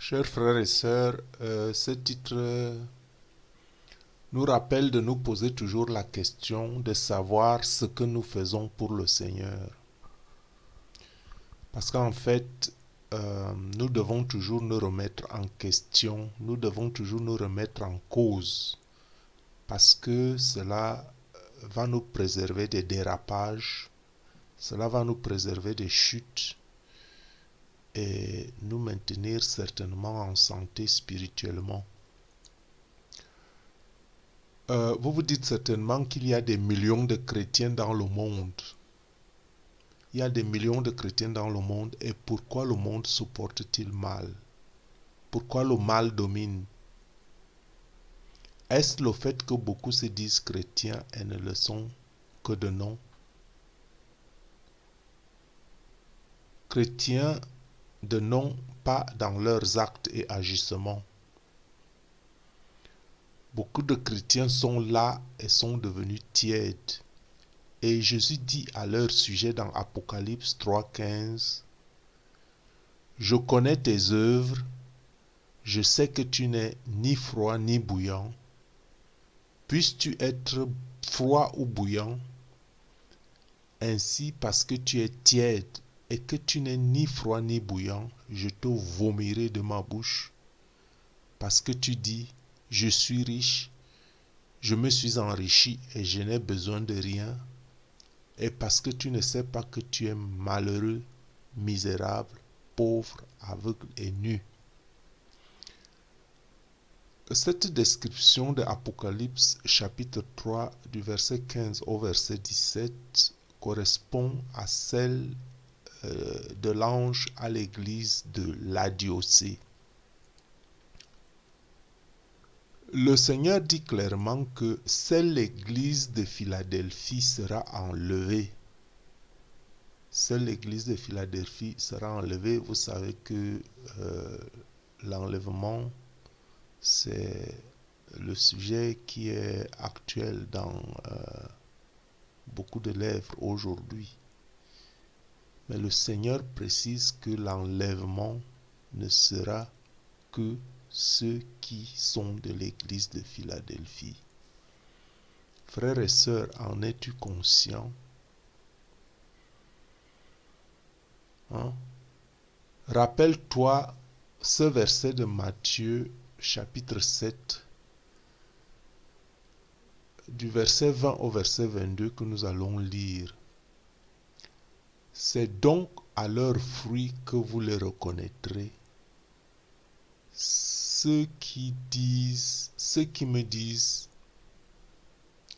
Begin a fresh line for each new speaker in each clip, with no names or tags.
Chers frères et sœurs, ce titre nous rappelle de nous poser toujours la question de savoir ce que nous faisons pour le Seigneur. Parce qu'en fait, nous devons toujours nous remettre en question, nous devons toujours nous remettre en cause, parce que cela va nous préserver des dérapages, cela va nous préserver des chutes et nous maintenir certainement en santé spirituellement. Vous vous dites certainement qu'il y a des millions de chrétiens dans le monde. Il y a des millions de chrétiens dans le monde et pourquoi le monde supporte-t-il mal? Pourquoi le mal domine? Est-ce le fait que beaucoup se disent chrétiens et ne le sont que de nom? Chrétiens de nom, pas dans leurs actes et agissements. Beaucoup de chrétiens sont là et sont devenus tièdes. Et Jésus dit à leur sujet dans Apocalypse 3,15 « Je connais tes œuvres, je sais que tu n'es ni froid ni bouillant. Puisses-tu être froid ou bouillant, ainsi parce que tu es tiède et que tu n'es ni froid ni bouillant, je te vomirai de ma bouche. Parce que tu dis, je suis riche, je me suis enrichi et je n'ai besoin de rien. Et parce que tu ne sais pas que tu es malheureux, misérable, pauvre, aveugle et nu. » Cette description de Apocalypse chapitre 3 du verset 15 au verset 17 correspond à celle de l'ange à l'église de Laodicée. Le Seigneur dit clairement que seule l'église de Philadelphie sera enlevée. Seule l'église de Philadelphie sera enlevée. Vous savez que l'enlèvement, c'est le sujet qui est actuel dans beaucoup de lèvres aujourd'hui. Mais le Seigneur précise que l'enlèvement ne sera que ceux qui sont de l'église de Philadelphie. Frères et sœurs, en es-tu conscient? Rappelle-toi ce verset de Matthieu chapitre 7 du verset 20 au verset 22 que nous allons lire. C'est donc à leurs fruits que vous les reconnaîtrez. Ceux qui me disent,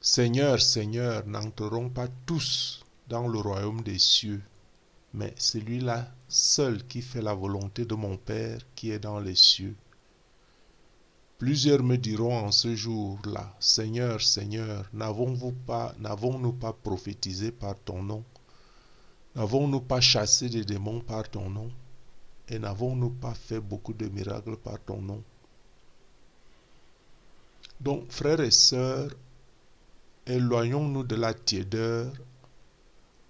Seigneur, Seigneur, n'entreront pas tous dans le royaume des cieux, mais celui-là seul qui fait la volonté de mon Père qui est dans les cieux. Plusieurs me diront en ce jour-là, Seigneur, Seigneur, n'avons-nous pas prophétisé par ton nom? N'avons-nous pas chassé des démons par ton nom? Et n'avons-nous pas fait beaucoup de miracles par ton nom? Donc, frères et sœurs, éloignons-nous de la tiédeur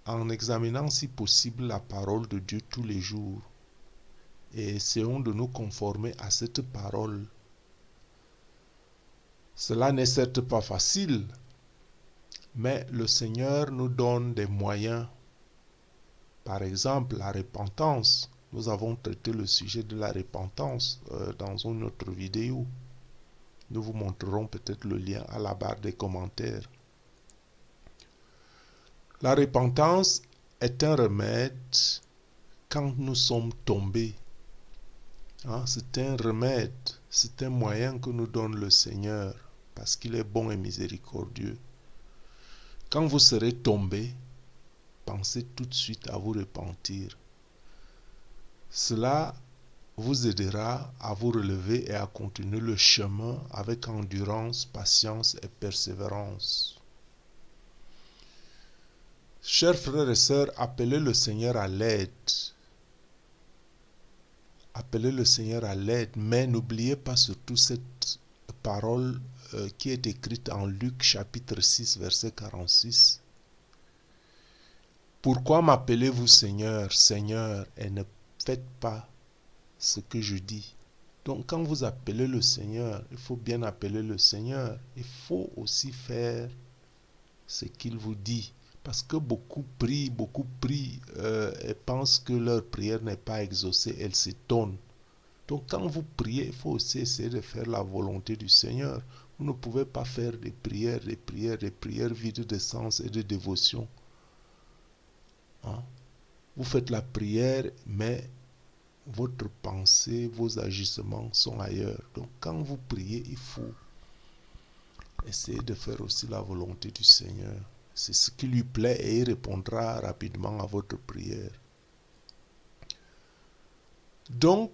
en examinant si possible la parole de Dieu tous les jours et essayons de nous conformer à cette parole. Cela n'est certes pas facile, mais le Seigneur nous donne des moyens. Par exemple, la repentance. Nous avons traité le sujet de la repentance dans une autre vidéo. Nous vous montrerons peut-être le lien à la barre des commentaires. La repentance est un remède quand nous sommes tombés. C'est un remède, c'est un moyen que nous donne le Seigneur parce qu'il est bon et miséricordieux. Quand vous serez tombés, pensez tout de suite à vous repentir. Cela vous aidera à vous relever et à continuer le chemin avec endurance, patience et persévérance. Chers frères et sœurs, appelez le Seigneur à l'aide. Appelez le Seigneur à l'aide, mais n'oubliez pas surtout cette parole qui est écrite en Luc chapitre 6, verset 46. Pourquoi m'appelez-vous Seigneur, Seigneur, et ne faites pas ce que je dis? Donc quand vous appelez le Seigneur, il faut bien appeler le Seigneur. Il faut aussi faire ce qu'il vous dit. Parce que beaucoup prient et pensent que leur prière n'est pas exaucée, elles s'étonnent. Donc quand vous priez, il faut aussi essayer de faire la volonté du Seigneur. Vous ne pouvez pas faire des prières vides de sens et de dévotion. Hein? Vous faites la prière, mais votre pensée, vos agissements sont ailleurs. Donc quand vous priez, il faut essayer de faire aussi la volonté du Seigneur. C'est ce qui lui plaît et il répondra rapidement à votre prière. Donc,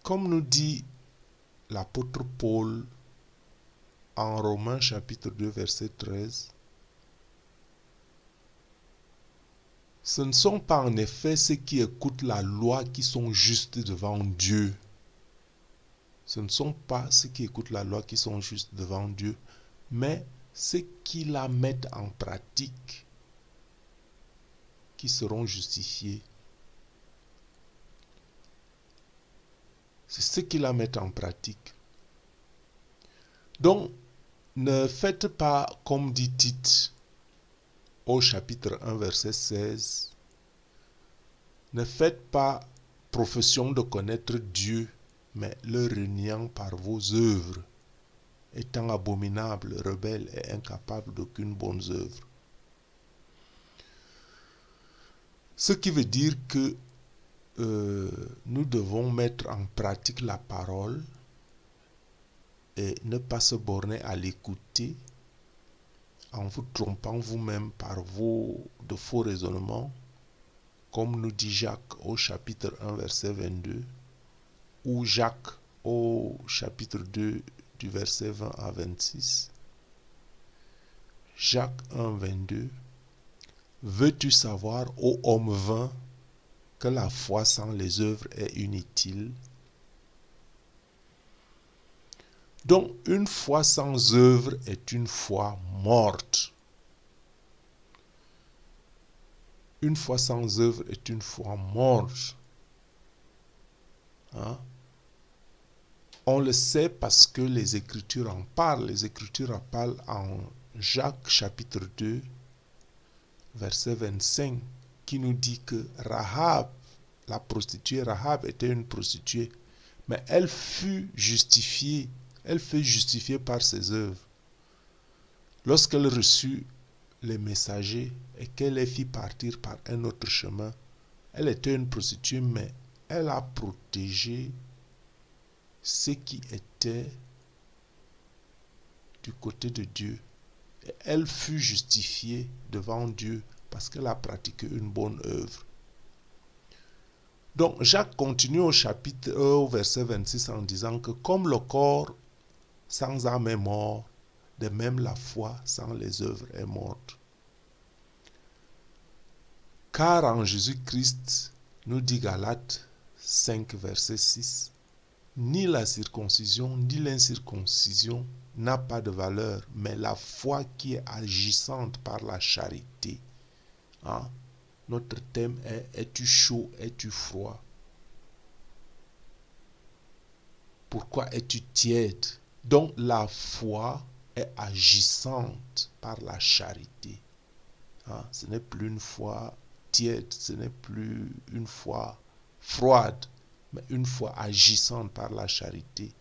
comme nous dit l'apôtre Paul en Romains chapitre 2 verset 13, ce ne sont pas en effet ceux qui écoutent la loi qui sont justes devant Dieu. Ce ne sont pas ceux qui écoutent la loi qui sont justes devant Dieu, mais ceux qui la mettent en pratique, qui seront justifiés. C'est ceux qui la mettent en pratique. Donc, ne faites pas comme dit Tite au chapitre 1 verset 16. Ne faites pas profession de connaître Dieu, mais le reniant par vos œuvres, étant abominable, rebelle et incapable d'aucune bonne œuvre. Ce qui veut dire que nous devons mettre en pratique la parole et ne pas se borner à l'écouter en vous trompant vous-même par de faux raisonnements, comme nous dit Jacques au chapitre 1 verset 22, ou Jacques au chapitre 2 du verset 20 à 26. Jacques 1, 22. Veux-tu savoir, ô homme vain, que la foi sans les œuvres est inutile? Donc, une foi sans œuvre est une foi morte. Une foi sans œuvre est une foi morte. Hein? On le sait parce que les Écritures en parlent. Les Écritures en parlent en Jacques chapitre 2, verset 25, qui nous dit que Rahab, la prostituée Rahab, était une prostituée, mais elle fut justifiée par ses œuvres. Lorsqu'elle reçut les messagers et qu'elle les fit partir par un autre chemin, elle était une prostituée, mais elle a protégé ceux qui étaient du côté de Dieu. Et elle fut justifiée devant Dieu parce qu'elle a pratiqué une bonne œuvre. Donc Jacques continue au verset 26 en disant que comme le corps sans âme est mort, de même la foi sans les œuvres est morte. Car en Jésus-Christ, nous dit Galates 5 verset 6, ni la circoncision ni l'incirconcision n'a pas de valeur, mais la foi qui est agissante par la charité. Hein? Notre thème est: es-tu chaud, es-tu froid? Pourquoi es-tu tiède? Donc la foi est agissante par la charité. Hein? Ce n'est plus une foi tiède, ce n'est plus une foi froide, mais une foi agissante par la charité.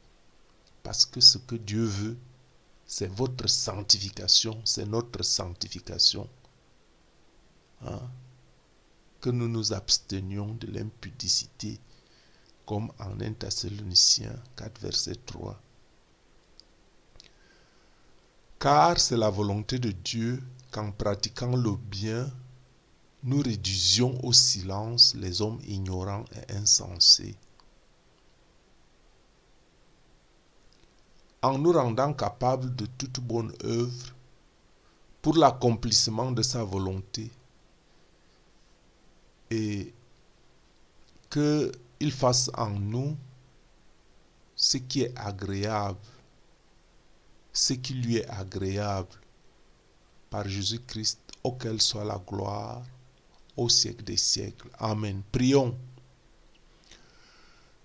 Parce que ce que Dieu veut, c'est votre sanctification, c'est notre sanctification. Hein? Que nous nous abstenions de l'impudicité, comme en 1 Thessaloniciens 4, verset 3. Car c'est la volonté de Dieu qu'en pratiquant le bien, nous réduisions au silence les hommes ignorants et insensés. En nous rendant capables de toute bonne œuvre pour l'accomplissement de sa volonté, et qu'il fasse en nous ce qui est agréable, ce qui lui est agréable par Jésus-Christ, auquel soit la gloire au siècle des siècles. Amen. Prions.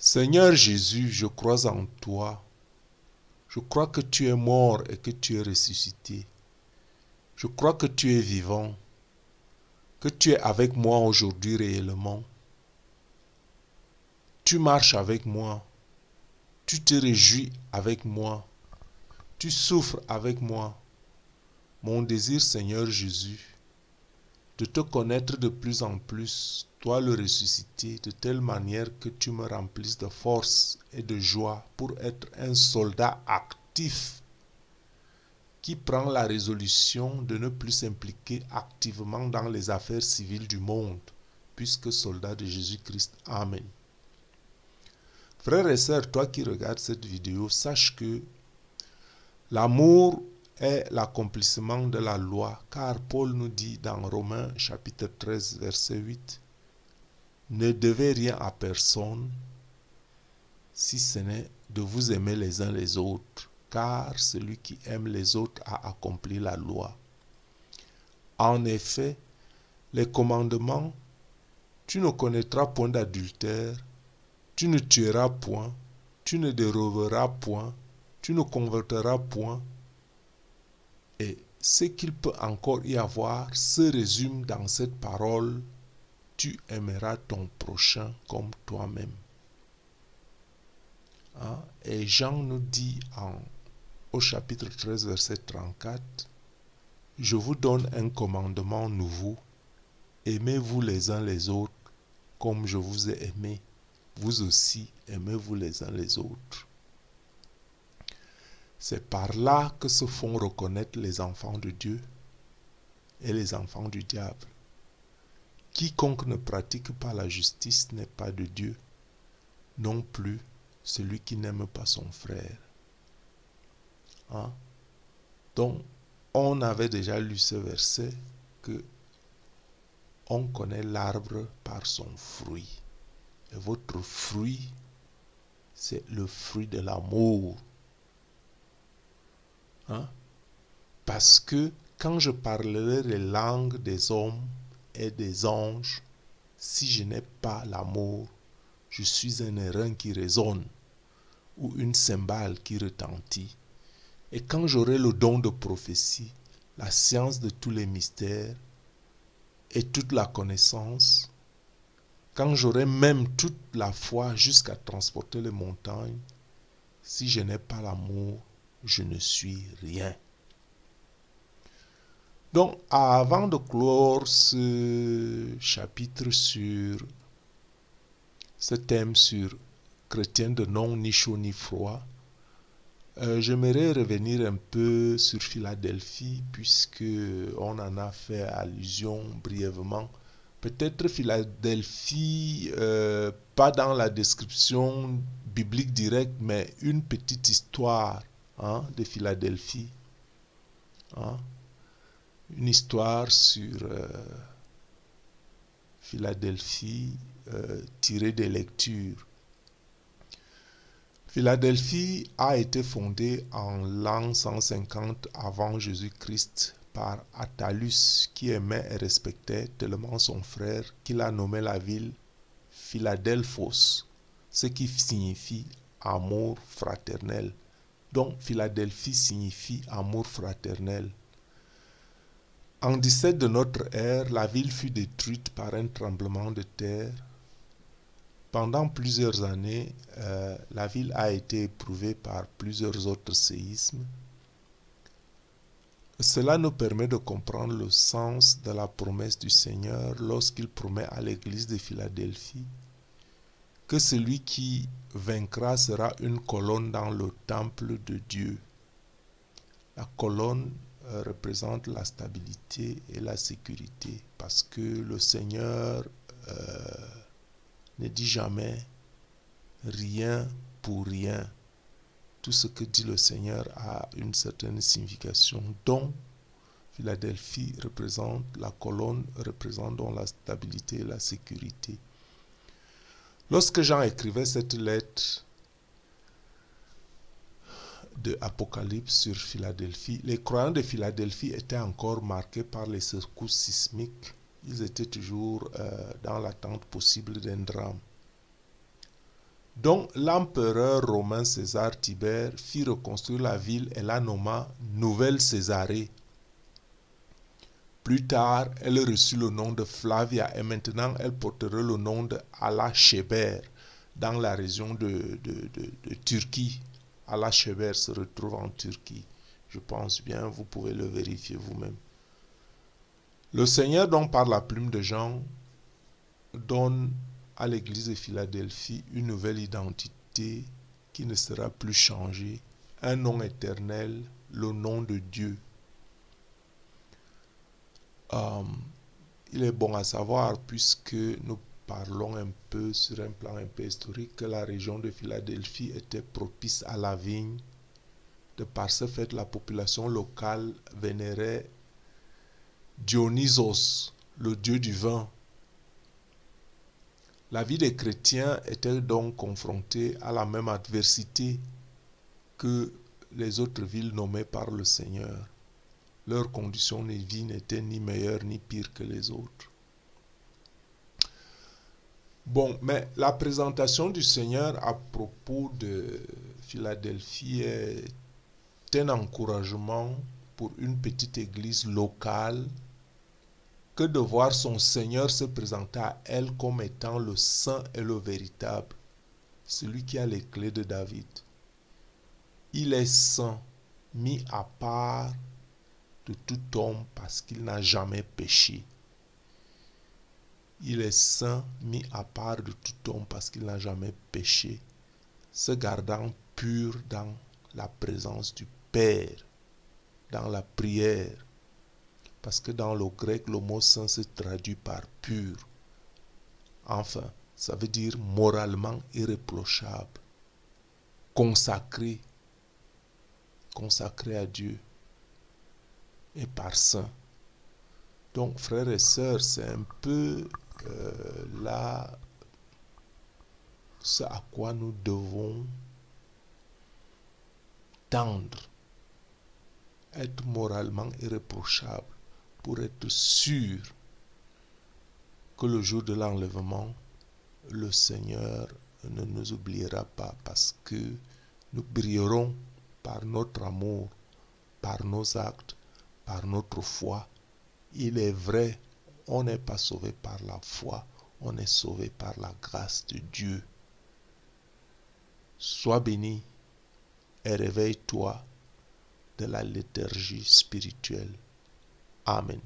Seigneur Jésus, je crois en toi. Je crois que tu es mort et que tu es ressuscité. Je crois que tu es vivant, que tu es avec moi aujourd'hui réellement. Tu marches avec moi. Tu te réjouis avec moi. Tu souffres avec moi. Mon désir, Seigneur Jésus, de te connaître de plus en plus, toi le ressuscité, de telle manière que tu me remplisses de force et de joie pour être un soldat actif qui prend la résolution de ne plus s'impliquer activement dans les affaires civiles du monde, puisque soldat de Jésus-Christ. Amen. Frères et sœurs, toi qui regardes cette vidéo, sache que l'amour est l'accomplissement de la loi, car Paul nous dit dans Romains chapitre 13, verset 8, « Ne devez rien à personne, si ce n'est de vous aimer les uns les autres, car celui qui aime les autres a accompli la loi. » En effet, les commandements, tu ne commettras point d'adultère, tu ne tueras point, tu ne déroberas point, tu ne convertiras point, et ce qu'il peut encore y avoir se résume dans cette parole, tu aimeras ton prochain comme toi-même. Hein? Et Jean nous dit au chapitre 13, verset 34, je vous donne un commandement nouveau, aimez-vous les uns les autres comme je vous ai aimé, vous aussi aimez-vous les uns les autres. C'est par là que se font reconnaître les enfants de Dieu et les enfants du diable. Quiconque ne pratique pas la justice n'est pas de Dieu, non plus celui qui n'aime pas son frère. Hein? Donc, on avait déjà lu ce verset que on connaît l'arbre par son fruit. Et votre fruit, c'est le fruit de l'amour. Hein? Parce que quand je parlerai les langues des hommes et des anges, si je n'ai pas l'amour, je suis un airain qui résonne ou une cymbale qui retentit. Et quand j'aurai le don de prophétie, la science de tous les mystères et toute la connaissance, quand j'aurai même toute la foi jusqu'à transporter les montagnes, si je n'ai pas l'amour, je ne suis rien. Donc, avant de clore ce chapitre sur ce thème sur chrétien de nom ni chaud ni froid, j'aimerais revenir un peu sur Philadelphie, puisque on en a fait allusion brièvement. Peut-être Philadelphie, pas dans la description biblique directe, mais une petite histoire de Philadelphie. Hein? Une histoire sur Philadelphie tirée des lectures. Philadelphie a été fondée en l'an 150 avant Jésus-Christ par Attalus, qui aimait et respectait tellement son frère qu'il a nommé la ville Philadelphos, ce qui signifie amour fraternel. Donc Philadelphie signifie amour fraternel. En 17 de notre ère, la ville fut détruite par un tremblement de terre. Pendant plusieurs années, la ville a été éprouvée par plusieurs autres séismes. Cela nous permet de comprendre le sens de la promesse du Seigneur lorsqu'il promet à l'église de Philadelphie que celui qui vaincra sera une colonne dans le temple de Dieu. La colonne représente la stabilité et la sécurité, parce que le Seigneur ne dit jamais rien pour rien. Tout ce que dit le Seigneur a une certaine signification, dont Philadelphie représente, la colonne représente donc la stabilité et la sécurité. Lorsque Jean écrivait cette lettre de Apocalypse sur Philadelphie, les croyants de Philadelphie étaient encore marqués par les secousses sismiques. Ils étaient toujours dans l'attente possible d'un drame. Donc l'empereur romain César Tibère fit reconstruire la ville et la nomma Nouvelle Césarée. Plus tard, elle reçut le nom de Flavia et maintenant elle portera le nom de Alaşehir dans la région de Turquie. Alaşehir se retrouve en Turquie. Je pense bien, vous pouvez le vérifier vous-même. Le Seigneur, donc par la plume de Jean, donne à l'église de Philadelphie une nouvelle identité qui ne sera plus changée, un nom éternel, le nom de Dieu. Il est bon à savoir, puisque nous parlons un peu sur un plan un peu historique, que la région de Philadelphie était propice à la vigne. De par ce fait, la population locale vénérait Dionysos, le dieu du vin. La vie des chrétiens était donc confrontée à la même adversité que les autres villes nommées par le Seigneur. Leurs conditions de vie n'étaient ni meilleures ni pires que les autres. Bon, mais la présentation du Seigneur à propos de Philadelphie est un encouragement pour une petite église locale que de voir son Seigneur se présenter à elle comme étant le saint et le véritable, celui qui a les clés de David. Il est saint, mis à part de tout homme parce qu'il n'a jamais péché. Il est saint, mis à part de tout homme parce qu'il n'a jamais péché, se gardant pur dans la présence du Père, dans la prière. Parce que dans le grec, le mot saint se traduit par pur. Enfin, ça veut dire moralement irréprochable, consacré à Dieu et par saint. Donc, frères et sœurs, c'est un peu là ce à quoi nous devons tendre, être moralement irréprochable pour être sûr que le jour de l'enlèvement, le Seigneur ne nous oubliera pas parce que nous brillerons par notre amour, par nos actes, par notre foi. Il est vrai, on n'est pas sauvé par la foi, on est sauvé par la grâce de Dieu. Sois béni et réveille-toi de la léthargie spirituelle. Amen.